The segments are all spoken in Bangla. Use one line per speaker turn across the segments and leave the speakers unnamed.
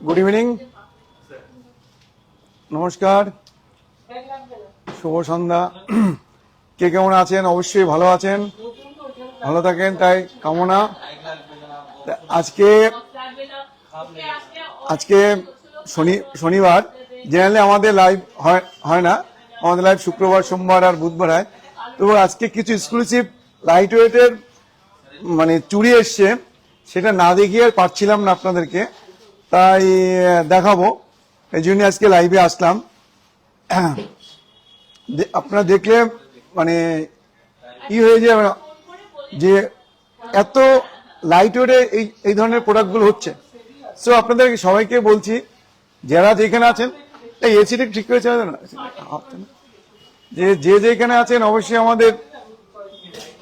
গুড ইভিনিং, নমস্কার, শুভ সন্ধ্যা। কে কেমন আছেন? অবশ্যই ভালো আছেন, ভালো থাকেন তাই কামনা। আজকে আজকে শনিবার, জেনারেলি আমাদের লাইভ হয় না, আমাদের লাইভ শুক্রবার, সোমবার আর বুধবার হয়। তো আজকে কিছু এক্সক্লুসিভ লাইট ওয়েটের মানে চুড়ি এসছে, সেটা না দেখিয়ে আর পারছিলাম না আপনাদেরকে, তাই দেখাবো, এই জন্য আজকে লাইভে আসলাম। আপনারা দেখলে মানে কি হয়ে যাবে যে এত লাইট ওয়েটে এই ধরনের প্রোডাক্টগুলো হচ্ছে। সো আপনাদের সবাইকে বলছি, যারা যেখানে আছেন, এই এসিটা ঠিক হয়েছে না, যে যেখানে আছেন অবশ্যই আমাদের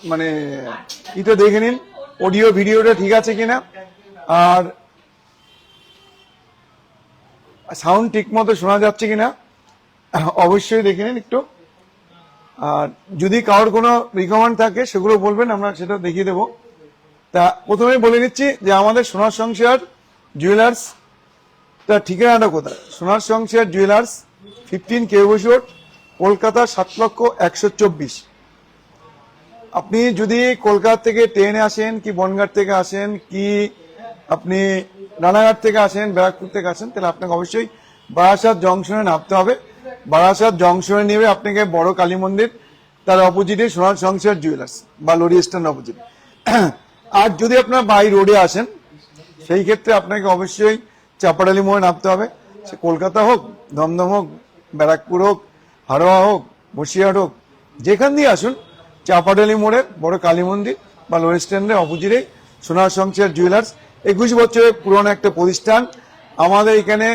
মানে এটা দেখে নিন, অডিও ভিডিওটা ঠিক আছে কিনা, আর সাউন্ড ঠিক মতো শোনা যাচ্ছে কিনা অবশ্যই দেখে নিন একটু। আর যদি কারোর কোনো রিকমেন্ড থাকে সেগুলো বলবেন, আমরা সেটা দেখিয়ে দেবো। তা প্রথমেই বলে নিচ্ছি যে আমাদের সোনার সংসার জুয়েলার্স তার ঠিকানাটা কোথায়। সোনার সংসার জুয়েলার্স 15 কেওবুশ রোড, কলকাতা 7,01,24। আপনি যদি কলকাতা থেকে ট্রেনে আসেন, কি বনগাঁ থেকে আসেন, কি আপনি রানাঘাট থেকে আসেন, ব্যারাকপুর থেকে আসেন, তাহলে আপনাকে অবশ্যই বারাসাত জংশনে নামতে হবে। বারাসাত জংশনে নেমে আপনাকে বড় কালী মন্দির, তার অপোজিটে সোনার সংসার জুয়েলার্স বা লরি স্ট্যান্ড অপোজিট। আর যদি আপনার বাই রোডে আসেন, সেই ক্ষেত্রে আপনাকে অবশ্যই চাপাডালি মোড়ে নামতে হবে। সে কলকাতা হোক, দমদম হোক, ব্যারাকপুর হোক, হারোয়া হোক, বসিরহাট হোক, যেখান দিয়ে আসুন, চাপাডালি মোড়ে বড় কালী মন্দির বা লরি স্ট্যান্ডের অপোজিটে সোনার সংসার জুয়েলার্স। 21 বছরের পুরনো একটা প্রতিষ্ঠান। আমাদের এখানে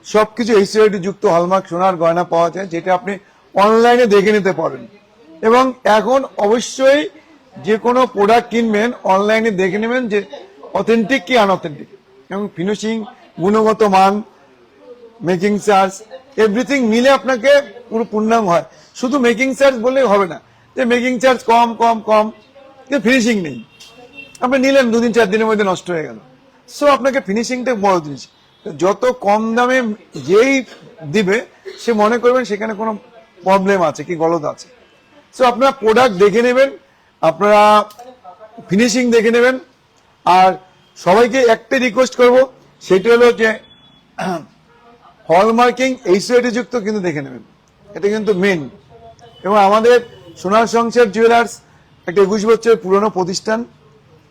সবকিছু এইচআইডি যুক্ত হলমার্ক সোনার গয়না পাওয়া যায়, যেটা আপনি অনলাইনে দেখে নিতে পারেন। এবং এখন অবশ্যই যে কোনো প্রোডাক্ট কিনবেন, অনলাইনে দেখে নেবেন যে অথেন্টিক কি আনঅথেন্টিক, এবং ফিনিশিং, গুণগত মান, মেকিং চার্জ, এভরিথিং মিলে আপনাকে পুরো পূর্ণাঙ্গ হয়। শুধু মেকিং চার্জ বললেই হবে না, যে মেকিং চার্জ কম কম কম, কিন্তু ফিনিশিং নেই। আপনি নিলেন, 2 দিন 4 দিনের মধ্যে নষ্ট হয়ে গেল। সো আপনাকে ফিনিশিংটা বড় জিনিস। যত কম দামে যেই দিবে, সে মনে করবেন সেখানে কোনো প্রবলেম আছে কি গলদ আছে। সো আপনারা প্রোডাক্ট দেখে নেবেন, আপনারা ফিনিশিং দেখে নেবেন। আর সবাইকে একটাই রিকোয়েস্ট করব, সেটা হলো যে হলমার্কিং এইচআইডি যুক্ত কিন্তু দেখে নেবেন, এটা কিন্তু মেন। এবং আমাদের সোনার সংসার জুয়েলার্স একটা 21 বছরের পুরনো প্রতিষ্ঠান।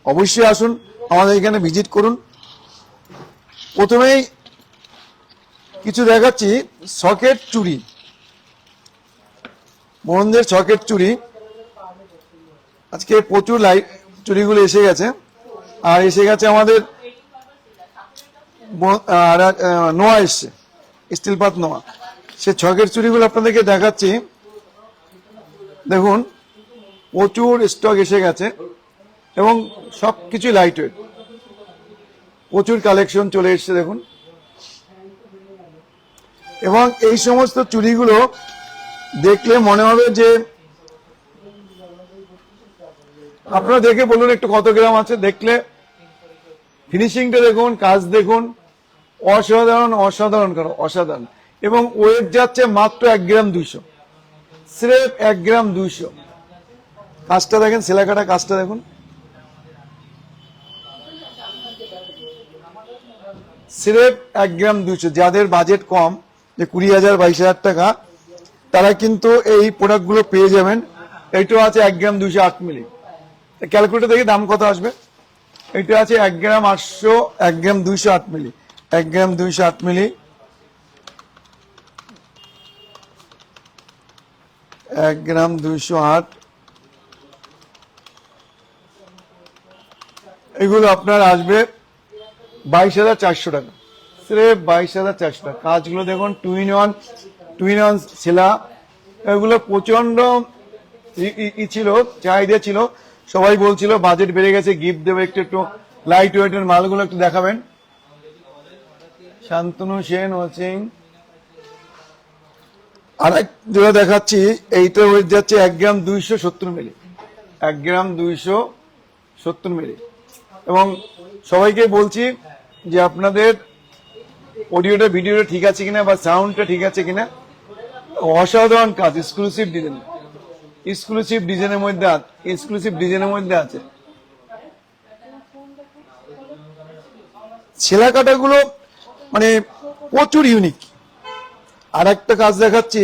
অবশ্যই আসুন, আমাদের এখানে ভিজিট করুন। প্রথমেই কিছু দেখাচ্ছি সকেট চুড়ি, ব্রোঞ্জের সকেট চুড়ি। আজকে প্রচুর লাইট চুড়িগুলো এসে গেছে, আর এসে গেছে আমাদের নোয়া এসছে, স্টিল পাত নোয়া। সে ছকের চুড়িগুলো আপনাদেরকে দেখাচ্ছি। দেখুন, প্রচুর স্টক এসে গেছে এবং সবকিছু লাইট ওয়েট, প্রচুর কালেকশন চলে এসছে দেখুন। এবং এই সমস্ত চুড়িগুলো দেখলে মনে হবে যে, আপনারা দেখে বলুন একটু কত গ্রাম আছে। দেখলে ফিনিশিংটা দেখুন, কাজ দেখুন, অসাধারণ অসাধারণ কারণ অসাধারণ। এবং ওয়েট যাচ্ছে মাত্র 1 গ্রাম 200, স্রেফ 1 গ্রাম 200। কাজটা দেখেন, সেলাই কাটা কাজটা দেখুন, স্রেফ 1 গ্রাম 200। যাদের বাজেট কম, যে 20,000 22,000 টাকা, তারা কিন্তু এই প্রোডাক্টগুলো পেয়ে যাবেন। এইটাও আছে 1 গ্রাম 208 মিলি। ক্যালকুলেটর দেখে দাম কত আসবে। এটা আছে 1 গ্রাম 800, 1 গ্রাম 208 মিলি, 1 গ্রাম 208 মিলি, 1 গ্রাম 208। এগুলো আপনার আসবে 22,400 টাকা, স্রেফ 22,400 টাকা। কাজগুলো দেখুন, টুইন অন সেলা। এগুলো প্রচন্ড ছিল, চাহিদা ছিল, সবাই বলছিল বাজেট বেড়ে গেছে, গিফট দেবে, একটু একটু লাইট ওয়েটের মালগুলো একটু দেখাবেন। শান্তনু সেন ওয়াচিং। আর এক যেটা দেখাচ্ছি, এইটা ওয়েট যাচ্ছে 1 গ্রাম 270 মিলি, 1 গ্রাম 270 মিলি। এবং সবাইকে বলছি যে আপনাদের অডিওটা ভিডিওটা ঠিক আছে কিনা বা সাউন্ডটা ঠিক আছে কিনা। অসাধারণ কাজ, এক্সক্লুসিভ ডিজাইনের মধ্যে আছে। ছেলা কাটাগুলো মানে প্রচুর ইউনিক। আর একটা কাজ দেখাচ্ছি,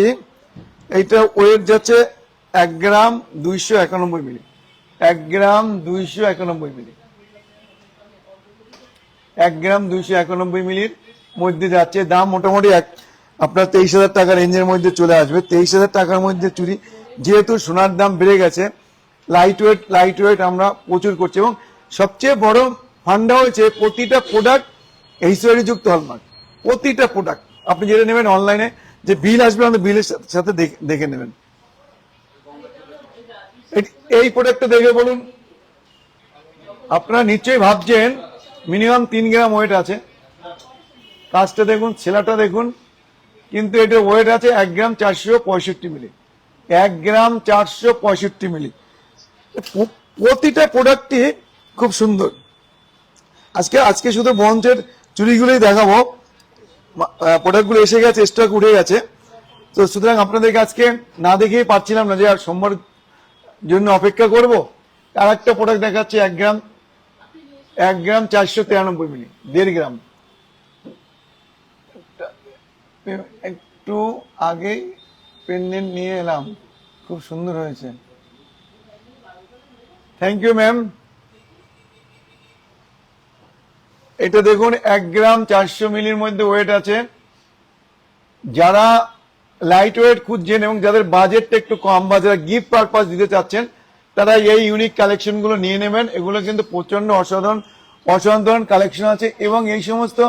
এইটা ওয়েট যাচ্ছে 1 গ্রাম 291 মিলি, 1 গ্রাম 291 মিলি, 1 গ্রাম 291 মিলির মধ্যে যাচ্ছে। দাম মোটামুটি আপনার 23,000 টাকা রেঞ্জের মধ্যে চলে আসবে। 23,000 টাকার মধ্যে চুরি, যেহেতু সোনার দাম বেড়ে গেছে, লাইট ওয়েট আমরা প্রচুর করছি। এবং সবচেয়ে বড় ফান্ডা হয়েছে প্রতিটা প্রোডাক্ট এইচওআইডি যুক্ত হলমার্ক। প্রতিটা প্রোডাক্ট আপনি যেটা নেবেন অনলাইনে যে বিল আসবে, আমাদের বিলের সাথে দেখে নেবেন। এই প্রোডাক্টটা দেখে বলুন, আপনারা নিশ্চয়ই ভাবছেন মিনিমাম 3 গ্রাম ওয়েট আছে। কাজটা দেখুন, ছেলাটা দেখুন, কিন্তু এটা ওয়েট আছে 1 গ্রাম 465 মিলি, 1 গ্রাম 465 মিলি। প্রতিটা প্রোডাক্টই খুব সুন্দর। আজকে শুধু ব্রোঞ্জের চুড়িগুলোই দেখাবো, প্রোডাক্টগুলো এসে গেছে, স্টক উঠে গেছে। তো সুতরাং আপনাদেরকে আজকে না দেখেই পাচ্ছিলাম না যে আর সোমবার জন্য অপেক্ষা করব। আর একটা প্রোডাক্ট দেখাচ্ছে 1 গ্রাম 493 মিলি, 1.5 গ্রাম। একটু আগেই পেন্ডেন্ট নিয়ে এলাম, খুব সুন্দর হয়েছে, থ্যাংক ইউ ম্যাম। এটা দেখুন 1 গ্রাম 400 মিলির মধ্যে ওয়েট আছে। যারা লাইট ওয়েট খুঁজছেন এবং যাদের বাজেটটা একটু কম বা যারা গিফট পারপাস দিতে চাচ্ছেন, তারা এই ইউনিক কালেকশন গুলো নিয়ে নেবেন। এগুলো কিন্তু প্রচন্ড অসাধারণ কালেকশন আছে। এবং এই সমস্ত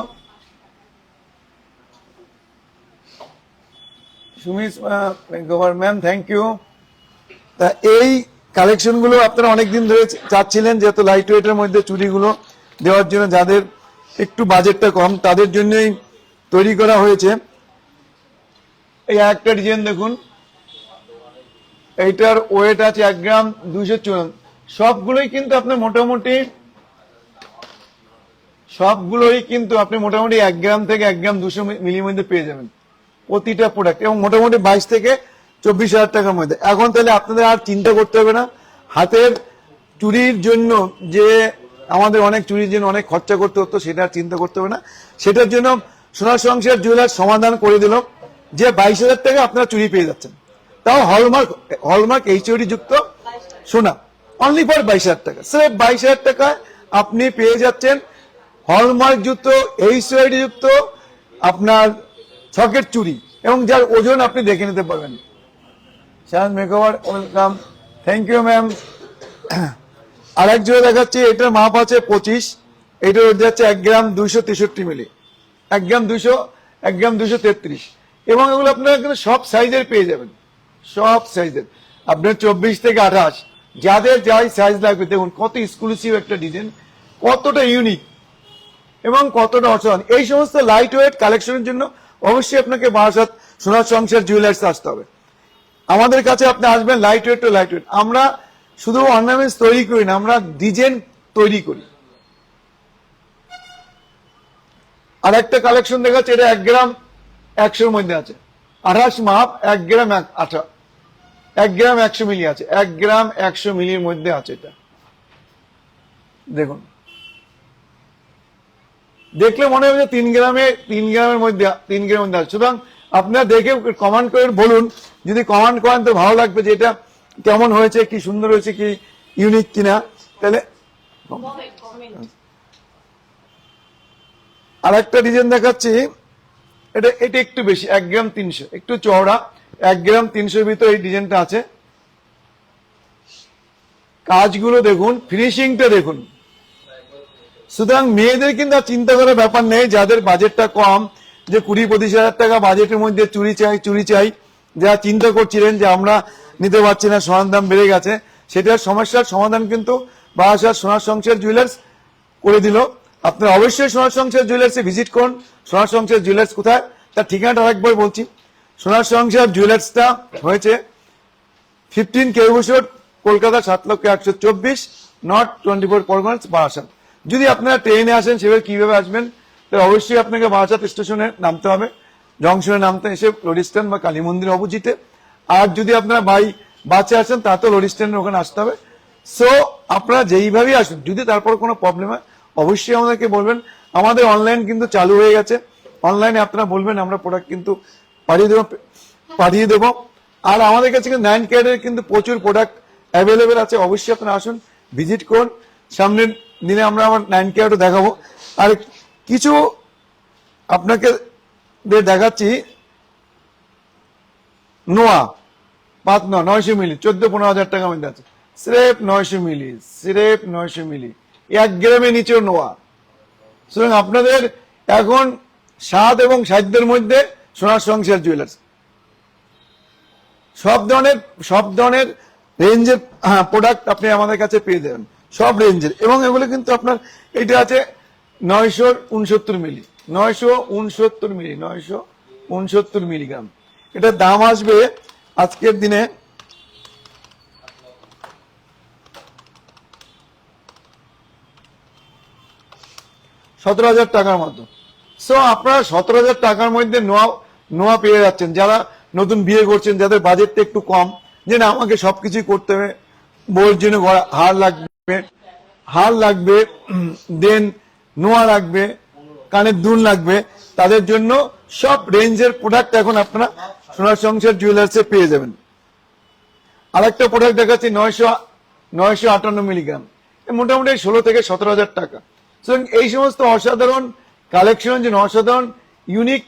সুমিত ম্যাম, থ্যাংক ইউ। তা এই কালেকশন গুলো আপনারা অনেকদিন ধরে চাচ্ছিলেন, যেহেতু লাইট ওয়েটের মধ্যে চুড়িগুলো দেওয়ার জন্য যাদের একটু বাজেটটা কম তাদের জন্যই তৈরি করা হয়েছে। এই একটা ডিজাইন দেখুন, এইটার ওয়েট আছে 1 গ্রাম 254। সবগুলোই কিন্তু আপনি মোটামুটি 1 গ্রাম থেকে 1 গ্রাম 200 মিলির মধ্যে পেয়ে যাবেন প্রতিটা প্রোডাক্ট, এবং মোটামুটি 22 থেকে 24,000 টাকার মধ্যে। এখন তাহলে আপনাদের আর চিন্তা করতে হবে না হাতের চুরির জন্য, যে আমাদের অনেক চুরির জন্য অনেক খরচা করতে হতো, সেটা আর চিন্তা করতে হবে না। সেটার জন্য সোনার সংসার জুয়েলার্স সমাধান করে দিল যে 22,000 টাকা আপনারা চুরি পেয়ে যাচ্ছেন, তাও হলমার্ক এইচওডি যুক্ত সোনা, অনলি ফর 22,000 টাকা। স্রেফ 22,000 টাকায় আপনি পেয়ে যাচ্ছেন হলমার্ক যুক্ত এইচওডি যুক্ত আপনার ছকের চুরি, এবং যার ওজন আপনি দেখে নিতে পারবেন। Shahan makeover, welcome, thank you ma'am. আর এক জোড়া দেখাচ্ছি, এটার মাপ আছে 25, এটা যাচ্ছে 1 গ্রাম 263 মিলি, 1 গ্রাম 233। এবং এগুলো আপনারা কিন্তু সব সাইজের পেয়ে যাবেন, সব সাইজের। আপনার 24 থেকে 28 যাদের যাই সাইজ লাগবে। দেখুন কত এক্সক্লুসিভ একটা ডিজাইন, কতটা ইউনিক এবং কতটা অসাধারণ। এই সমস্ত লাইট ওয়েট কালেকশনের জন্য অবশ্যই আপনাকে বারাসাত সোনার সংসার জুয়েলার্স আসতে হবে। আমাদের কাছে আপনি আসবেন light weight to light weight. আমরা শুধু অর্নামেন্টস তৈরি করি না, আমরা ডিজাইন তৈরি করি। আর একটা কালেকশন দেখাচ্ছে, এটা 1 গ্রাম 100 মধ্যে আছে, 28 মাপ, 1 গ্রাম 1 গ্রাম 100 মিলি আছে, 1 গ্রাম 100 মিলির মধ্যে আছে। এটা দেখুন, দেখলে মনে হবে যে 3 গ্রামের মধ্যে আছে। সুতরাং আপনারা দেখে কমেন্ট করে বলুন, যদি কমেন্ট করেন তো ভালো লাগবে যে এটা কেমন হয়েছে, কি সুন্দর হয়েছে, কি ইউনিক কিনা। তাহলে আর একটা ডিজাইন দেখাচ্ছি, এটা একটু বেশি, 1 গ্রাম 300, একটু চওড়া, 1 গ্রাম 300 ভিতরে এই ডিজাইনটা আছে। কাজগুলো দেখুন, ফিনিশিংটা দেখুন। সুতরাং মেয়েদের কিন্তু চিন্তা করার ব্যাপার নেই, যাদের বাজেটটা কম, যে 20-25,000 টাকা বাজেটের মধ্যে চুরি চাই, যারা চিন্তা করছিলেন যে আমরা নিতে পারছি না, সোনার দাম বেড়ে গেছে, সেটার সমস্যার সমাধান কিন্তু বারাসাত সোনার সংসার জুয়েলার্স করে দিল। আপনারা অবশ্যই সোনার সংসার জুয়েলার্সে ভিজিট করুন। সোনার সংসার জুয়েলার্স কোথায়, তার ঠিকানাটা আরেকবার বলছি। সোনার সংসার জুয়েলার্সটা হয়েছে 15 কেউবুশ রোড, কলকাতা 7,124, নর্থ 24 পরগনাস, বারাসাত। যদি আপনারা ট্রেনে আসেন, সেভাবে কিভাবে আসবেন তো অবশ্যই আপনাকে বারাসাত স্টেশনে নামতে হবে, জংশনে নামতে এসে লোড স্ট্যান্ড বা কালী মন্দির অপোজিটে। আর যদি আপনারা বাসে আসেন তা তো লোড স্ট্যান্ডের ওখানে আসতে হবে। সো আপনারা যেইভাবেই আসুন, যদি তারপর কোনো প্রবলেম হয় অবশ্যই আমাদেরকে বলবেন। আমাদের অনলাইন কিন্তু চালু হয়ে গেছে, অনলাইনে আপনারা বলবেন, আমরা প্রোডাক্ট কিন্তু পাঠিয়ে দেবো। আর আমাদের কাছে কিন্তু 9 ক্যারেটের কিন্তু প্রচুর প্রোডাক্ট অ্যাভেলেবেল আছে, অবশ্যই আপনারা আসুন, ভিজিট করুন। সামনের দিনে আমরা আমার 9 ক্যারেটও দেখাবো। আর কিছু আপনাকে দেখাচ্ছি, নোয়া 900 মিলি 14-15 হাজার টাকার মধ্যে আছে, স্রেফ 900 মিলি, স্রেফ 900 মিলি, 1 গ্রামের নিচেও নোয়া। সুতরাং আপনাদের এখন স্বাদ এবং সাধ্যের মধ্যে সোনার সংসার জুয়েলার্স সব ধরনের রেঞ্জের প্রোডাক্ট আপনি আমাদের কাছে পেয়ে যাবেন, সব রেঞ্জের। এবং এগুলো কিন্তু আপনার এটা আছে 969 মিলি, 969 মিলি, 969 মিলিগ্রাম। এটার দাম আসবে আজকের দিনে 17,000 টাকার মতো। সো আপনারা 17,000 টাকার মধ্যে নোয়া পেয়ে যাচ্ছেন। যারা নতুন বিয়ে করছেন, যাদের বাজেটটা একটু কম, যে না আমাকে সবকিছুই করতে হবে, বউয়ের জন্য হার লাগবে, দেন নোয়া লাগবে, কানের দুল লাগবে, তাদের জন্য সব রেঞ্জের প্রোডাক্ট এখন আপনারা সোনার সংসার জুয়েলার্সে পেয়ে যাবেন। আরেকটা প্রোডাক্ট দেখাচ্ছি 958 মিলিগ্রাম, মোটামুটি 16 থেকে 17,000 টাকা। সুতরাং এই সমস্ত অসাধারণ কালেকশনের জন্য, অসাধারণ ইউনিক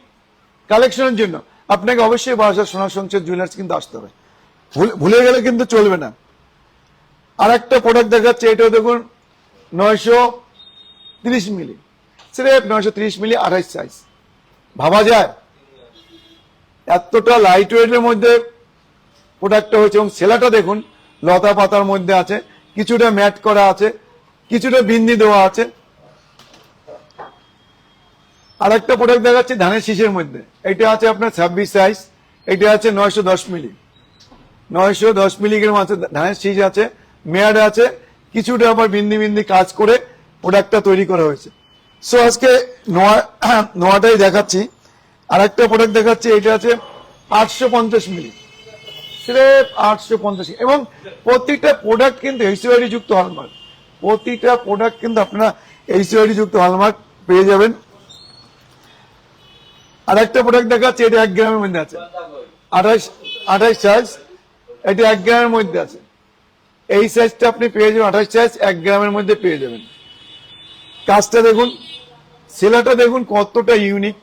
কালেকশনের জন্য আপনাকে অবশ্যই বারাসাত সোনার সংসার জুয়েলার্স কিন্তু আসতে হবে, ভুলে গেলে কিন্তু চলবে না। আর একটা প্রোডাক্ট দেখাচ্ছে, এটাও দেখুন 930 মিলি, স্রেফ 930 মিলি, 28 সাইজ। ভাবা যায় এতটা লাইট ওয়েটের মধ্যে প্রোডাক্টটা হয়েছে। এবং সেলাটা দেখুন লতা পাতার মধ্যে আছে, কিছুটা ম্যাট করা আছে, কিছুটা বিন্দি দেওয়া আছে। আর একটা প্রোডাক্ট দেখাচ্ছে ধানের শীষের মধ্যে, এটা আছে আপনার 26 সাইজ, এটা আছে 910 মিলি, 910 মিলিগ্রাম আছে, ধানের শীষ আছে, মেয়াড আছে, কিছুটা আবার বিন্দি কাজ করে প্রোডাক্টটা তৈরি করা হয়েছে। সো আজকে নোয়াটাই দেখাচ্ছি। আর একটা প্রোডাক্ট দেখাচ্ছি, এটা আছে 850 মিলি, সিরেফ 850। এবং প্রত্যেকটা প্রোডাক্ট কিন্তু এইচওআইডি যুক্ত হলমার্ক, প্রতিটা প্রোডাক্ট কিন্তু আপনারা এইচওআইডি যুক্ত হলমার্ক পেয়ে যাবেন। আর একটা প্রোডাক্ট দেখাচ্ছে, এটা 1 গ্রামের মধ্যে আছে, 28 সাইজ, এটা 1 গ্রামের মধ্যে আছে। এই সাইজটা আপনি পেয়ে যাবেন, 28 সাইজ 1 গ্রামের মধ্যে পেয়ে যাবেন। কাজটা দেখুন, সেলাটা দেখুন কতটা ইউনিক।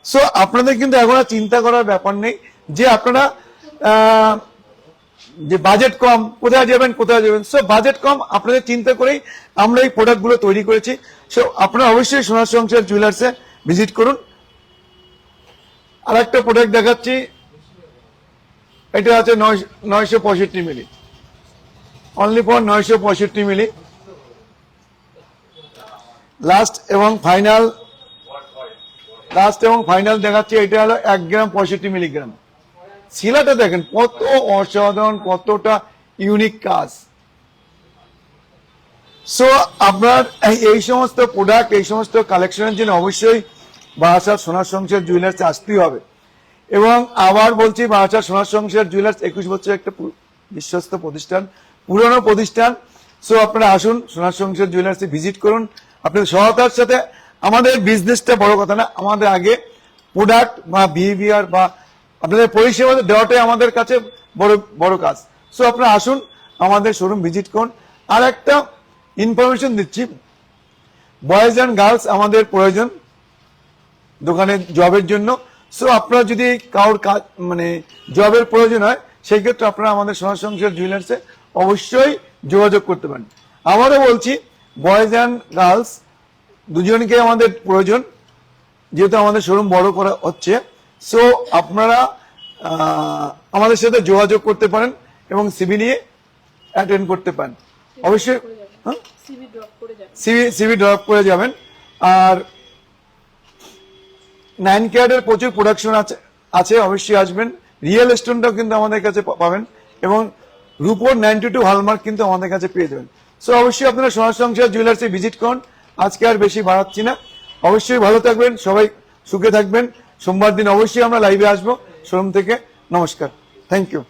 সো আপনাদের কিন্তু এখন আর চিন্তা করার ব্যাপার নেই যে আপনারা যে বাজেট কম, কোথায় যাবেন। সো বাজেট কম আপনাদের চিন্তা করেই আমরা এই প্রোডাক্টগুলো তৈরি করেছি। সো আপনারা অবশ্যই সোনার সংসার জুয়েলার্সে ভিজিট করুন। আর একটা প্রোডাক্ট দেখাচ্ছি, এটা আছে 965 মিলি, অনলি ফর 965 মিলি। লাস্ট এবং ফাইনাল দেখাচ্ছি, এটা হলো 1 গ্রাম 65 মিলিগ্রাম। শিলাটা দেখেন কত অসাধারণ, কতটা ইউনিক কাজ। সো আপনার এই সমস্ত প্রোডাক্ট, এই সমস্ত কালেকশনের জন্য অবশ্যই বারাসাত সোনার সংসার জুয়েলার্স আসতেই হবে। এবং আবার বলছি, বারাসাত সোনার সংসার জুয়েলার্স 21 বছর একটা বিশ্বস্ত প্রতিষ্ঠান, পুরনো প্রতিষ্ঠান। সো আপনারা আসুন, সোনার সংসার জুয়েলার্সে ভিজিট করুন। আপনাদের সহায়তার সাথে আমাদের বিজনেসটা বড় কথা না, আমাদের আগে প্রোডাক্ট বা বিহেভিয়ার বা আপনাদের পরিষেবা দেওয়াটাই আমাদের কাছে বড় কাজ। সো আপনারা আসুন, আমাদের শোরুম ভিজিট করুন। আর একটা ইনফরমেশন দিচ্ছি, বয়েজ অ্যান্ড গার্লস আমাদের প্রয়োজন দোকানে জবের জন্য। সো আপনারা যদি কারোর কাজ জবের প্রয়োজন হয়, সেই ক্ষেত্রে আপনারা আমাদের সোনার সংসার জুয়েলার্সে অবশ্যই যোগাযোগ করতে পারেন। আবারও বলছি, বয়েজ অ্যান্ড গার্লস দুজনকে আমাদের প্রয়োজন, যেহেতু আমাদের শোরুম বড় করা হচ্ছে। সো আপনারা আমাদের সাথে যোগাযোগ করতে পারেন এবং সিভি নিয়ে অ্যাটেন্ড করতে পারেন। অবশ্যই সিভি ড্রপ করে যাবেন। আর 9 ক্যারেটের প্রচুর প্রোডাকশন আছে, অবশ্যই আসবেন। রিয়েল স্টোনটাও কিন্তু আমাদের কাছে পাবেন এবং রুপোর 92 হলমার্ক কিন্তু আমাদের কাছে পেয়ে যাবেন। সো অবশ্যই আপনারা সোনার সংসার জুয়েলার্সে ভিজিট করুন। আজকে আর বেশি বাড়াচ্ছি না, অবশ্যই ভালো থাকবেন, সবাই সুখে থাকবেন। সোমবার দিন অবশ্যই আমরা লাইভে আসবো শোরুম থেকে। নমস্কার, থ্যাংক ইউ।